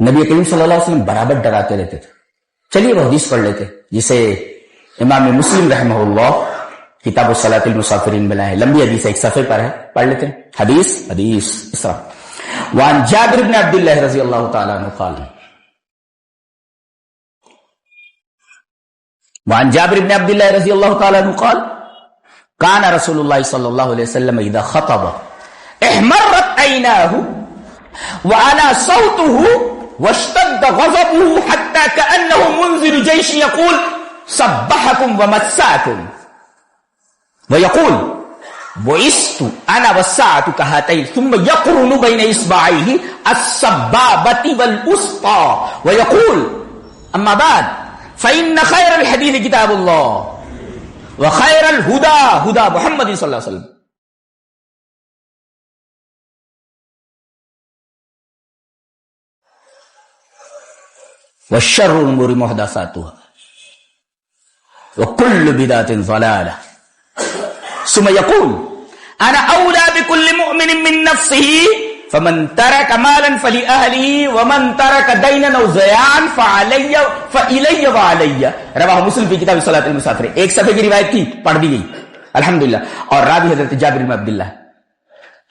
نبی کریم صلی اللہ علیہ وسلم برابر ڈراتے رہتے تھے. چلیے وہ حدیث پڑھ لیتے جسے امام مسلم رحمہ اللہ کتاب الصلاۃ المسافرین میں لائے. لمبی حدیث ہے، ایک صفحے پر ہے، پڑھ لیتے ہیں. حدیث اس طرح: وعن جابر بن عبد اللہ رضی اللہ تعالی عنہ قال وعن جابر بن عبد اللہ رضی اللہ تعالی عنہ قال كان رسول الله صلى الله عليه وسلم اذا خطب احمرت عيناه وعلى صوته واشتد غضبه حتى كأنه منذر جيش يقول صبحكم ومساكم ويقول بعثت انا والساعة كهاتين ثم يقرن بين اصبعيه السبابة والوسطى ويقول اما بعد فإن خير الحديث كتاب الله وخير الهدى هدى محمد صلى الله عليه وسلم وشر الامور محدثاتها وكل بدعة ضلالة ثم يقول انا اولى بكل مؤمن من نفسه فمن ترك مالا فلأهله ومن ترك دينا او زيان فإلي وعلي. رواہ مسلم فی کتاب الصلاۃ المسافرین. ایک صفحے کی روایت تھی، پڑھ دی گئی الحمدللہ. اور راوی حضرت جابر بن عبداللہ.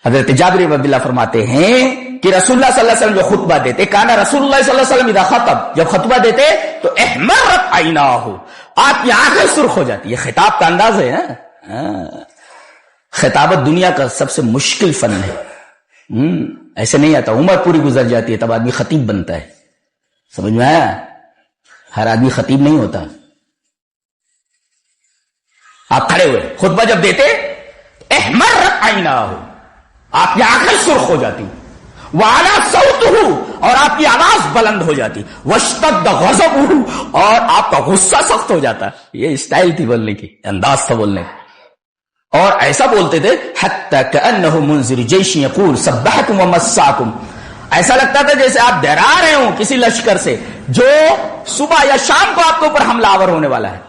حضرت جابر بن عبداللہ فرماتے ہیں کہ رسول اللہ صلی اللہ علیہ وسلم جو خطبہ دیتے، کانا رسول اللہ صلی اللہ علیہ وسلم اذا خطب، جب خطبہ دیتے تو احمرت عیناہ، آپ کی آنکھیں سرخ ہو جاتی. یہ خطاب کا انداز ہے نا. خطابت دنیا کا سب سے مشکل فن ہے. ایسے نہیں آتا، عمر پوری گزر جاتی ہے تب آدمی خطیب بنتا ہے. سمجھ میں آیا؟ ہر آدمی خطیب نہیں ہوتا. آپ کھڑے ہوئے خطبہ جب دیتے احمرت عیناہ، آپ کی آنکھیں سرخ ہو جاتی، وعلی صوتہ، اور آپ کی آواز بلند ہو جاتی، واشتد غضبہ، اور آپ کا غصہ سخت ہو جاتا. یہ اسٹائل تھی بولنے کی، انداز تھا بولنے کی. اور ایسا بولتے تھے حتی کأنہ منذر جیش یقول صبحکم ومساکم، ایسا لگتا تھا جیسے آپ ڈرا رہے ہوں کسی لشکر سے جو صبح یا شام کو آپ کے اوپر حملہ آور ہونے والا ہے.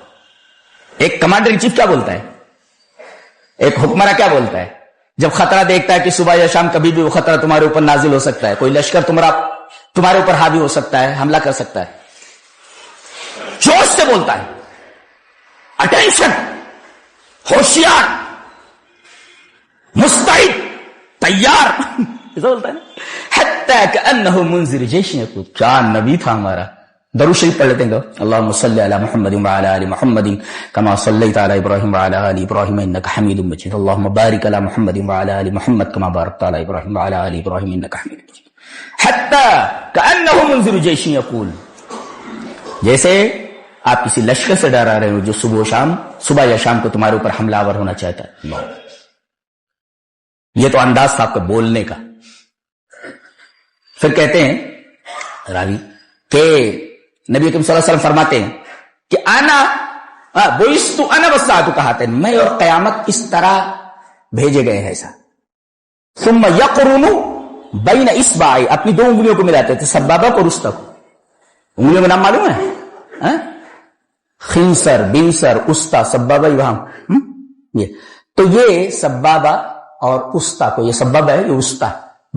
ایک کمانڈر ان چیف کیا بولتا ہے، ایک حکمراں کیا بولتا ہے جب خطرہ دیکھتا ہے کہ صبح یا شام کبھی بھی وہ خطرہ تمہارے اوپر نازل ہو سکتا ہے، کوئی لشکر تمہارے اوپر حاوی ہو سکتا ہے، حملہ کر سکتا ہے، جوش سے بولتا ہے، اٹینشن، ہوشیار، مستعد، تیار، ایسا بولتا ہے نا. حتی کأنہ منذر جیش یقول، کیا نبی تھا ہمارا. درود شریف پڑھ لیتے ہیں گا. اللہم صلی علی محمد وعلی آل محمد کما صلیت علی ابراہیم وعلی آل ابراہیم انک حمید مجید. اللہم بارک علی محمد وعلی آل محمد کما بارکت علی ابراہیم وعلی آل ابراہیم انک حمید مجید. حتی کأنہ منذر جیش یقول، جیسے آپ کسی لشکر سے ڈرا رہے ہو جو صبح یا شام کو تمہارے اوپر حملہ آور ہونا چاہتا ہے. یہ تو انداز تھا آپ کا بولنے کا. پھر کہتے ہیں راوی کہ نبی کریم صلی اللہ علیہ وسلم فرماتے ہیں کہ بعثت انا والساعة کہاتین، میں اور قیامت اس طرح بھیجے گئے ہیں ایسا. ثم یقرن بین اصبعی، اپنی دو انگلیوں کو ملاتے تھے، سبابہ اور وسطی کو. انگلیوں کا نام معلوم ہے؟ خنصر، بنصر، وسطی، سبابہ وہاں. یہ تو یہ سبابہ اور وسطی کو، یہ سبابہ ہے، یہ وسطی،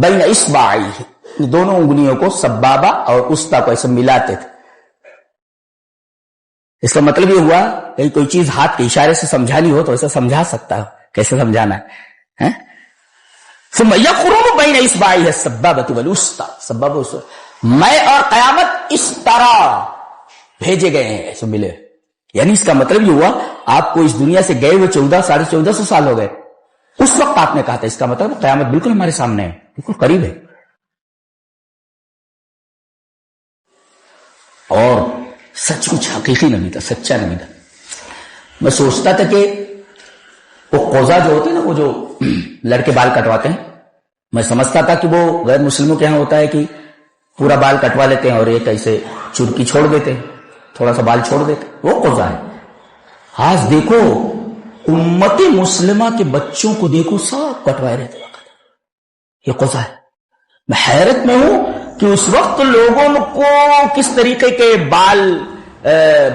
بین اصبعی، دونوں انگلیوں کو سبابہ اور وسطی کو ایسے ملاتے تھے. اس کا مطلب یہ ہوا کہ کوئی چیز ہاتھ کے اشارے سے سمجھانی ہو تو ایسا سمجھا سکتا ہے. کیسے سمجھانا ہے؟ ثم یقرن بین اصبعیہ السبابۃ والوسطی، سبابہ وسطی، میں اور قیامت اس طرح بھیجے گئے ہیں، ایسے ملے. یعنی اس کا مطلب یہ ہوا آپ کو اس دنیا سے گئے ہوئے 1400-1450 سال ہو گئے. اس وقت آپ نے کہا تھا، اس کا مطلب قیامت بالکل ہمارے سامنے ہے، بالکل قریب ہے. اور سچ کچھ حقیقی نبی تھا، سچا نبی تھا. میں سوچتا تھا کہ وہ قوزا جو ہوتے ہیں نا، وہ جو لڑکے بال کٹواتے ہیں، میں سمجھتا تھا کہ وہ غیر مسلموں کے یہاں ہوتا ہے کہ پورا بال کٹوا لیتے ہیں اور ایک ایسے چرکی چھوڑ دیتے ہیں، تھوڑا سا بال چھوڑ دیتے، وہ قوزا ہے. آج دیکھو امت مسلمہ کے بچوں کو دیکھو، سب کٹوائے رہتے، یہ قوزا ہے. میں حیرت میں ہوں کہ اس وقت لوگوں کو کس طریقے کے بال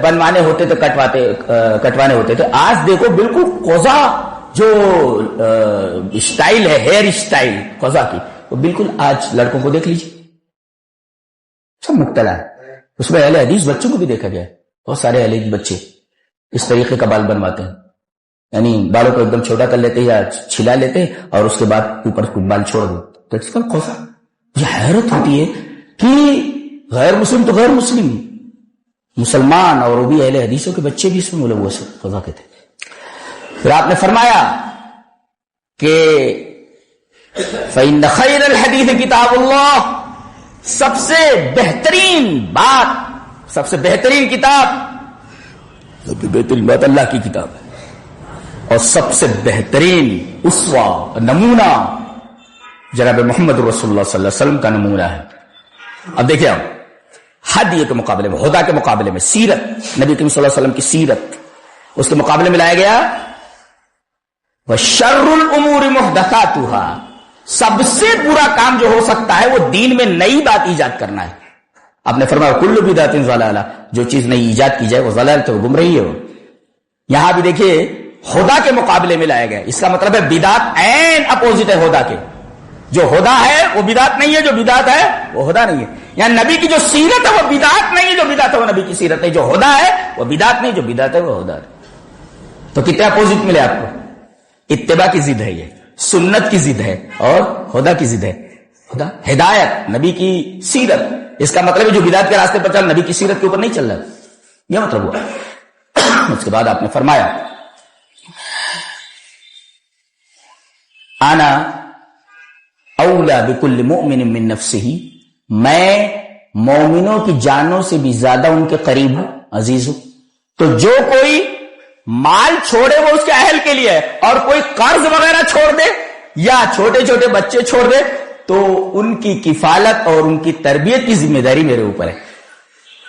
بنوانے ہوتے تھے، کٹوانے ہوتے تھے. آج دیکھو بالکل قوزا جو اسٹائل ہے، ہیئر اسٹائل قوزا کی، وہ بالکل آج لڑکوں کو دیکھ لیجیے، مبتلا ہے. اس میں اہل حدیث بچوں کو بھی دیکھا گیا ہے. بہت سارے اہل حدیث بچے اس طریقے کا بال بنواتے ہیں, یعنی بالوں کو ایک دم چھوٹا کر لیتے یا چھلا لیتے اور اس کے بعد اوپر بال چھوڑ دیتے. یہ حیرت ہوتی ہے کہ غیر مسلم تو غیر مسلم, مسلمان اور وہ بھی اہل حدیثوں کے بچے بھی اس میں ملوث قضا کے تھے. پھر آپ نے فرمایا کہ فَإِنَّ خَيْرَ الْحَدِيثِ كِتَابُ اللَّهِ, سب سے بہترین بات, سب سے بہترین کتاب, سب سے بہترین بات اللہ کی کتاب ہے, اور سب سے بہترین اسوہ نمونہ جناب محمد رسول اللہ صلی اللہ علیہ وسلم کا نمونہ ہے. اب دیکھیں آپ ہدی کے مقابلے میں, ہدا کے مقابلے میں, سیرت نبی کریم صلی اللہ علیہ وسلم کی سیرت, اس کے مقابلے میں لایا گیا وَشَرُّ الْأُمُورِ مُحْدَثَاتُهَا, سب سے برا کام جو ہو سکتا ہے وہ دین میں نئی بات ایجاد کرنا ہے. آپ نے فرمایا کل بدعۃ ضلالہ, جو چیز نئی ایجاد کی جائے وہ ضلالت ہے, وہ گمراہی ہے. یہاں بھی دیکھیے ہدا کے مقابلے میں لایا گیا. اس کا مطلب ہے بدعت عین اپوزٹ ہے ہدا کے. جو ہدا ہے وہ بدعت نہیں ہے, جو بدعت ہے وہ ہدا نہیں ہے. یعنی نبی کی جو سیرت ہے وہ بدعت نہیں ہے, جو بدعت ہے وہ نبی کی سیرت نہیں. جو ہدا ہے وہ بدعت نہیں, جو بدعت ہے وہ ہدا ہے. تو کتنے اپوزٹ ملے آپ کو؟ اتباع کی ضد ہے, یہ سنت کی ضد ہے, اور ہدا کی ضد ہے. ہدا ہدایت, نبی کی سیرت. اس کا مطلب ہے جو بدعت کے راستے پر چل, نبی کی سیرت کے اوپر نہیں چل رہا, یہ مطلب ہوا. اس کے بعد آپ نے فرمایا انا اولا بکل مؤمن من نفسہ, میں مومنوں کی جانوں سے بھی زیادہ ان کے قریب ہوں, عزیز ہوں. تو جو کوئی مال چھوڑے وہ اس کے اہل کے لیے ہے, اور کوئی قرض وغیرہ چھوڑ دے یا چھوٹے چھوٹے بچے چھوڑ دے تو ان کی کفالت اور ان کی تربیت کی ذمہ داری میرے اوپر ہے.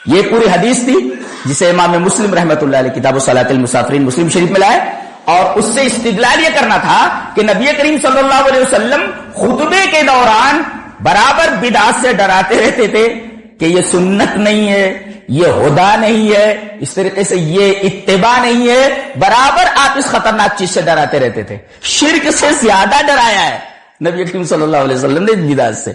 یہ پوری حدیث تھی جسے امام مسلم رحمۃ اللہ علیہ کتاب صلاۃ المسافرین مسلم شریف میں لائے, اور اس سے استدلال یہ کرنا تھا کہ نبی کریم صلی اللہ علیہ وسلم خطبے کے دوران برابر بدعت سے ڈراتے رہتے تھے کہ یہ سنت نہیں ہے, یہ ہدا نہیں ہے, اس طریقے سے یہ اتباع نہیں ہے. برابر آپ اس خطرناک چیز سے ڈراتے رہتے تھے. شرک سے زیادہ ڈرایا ہے نبی کریم صلی اللہ علیہ وسلم نے بدعت سے.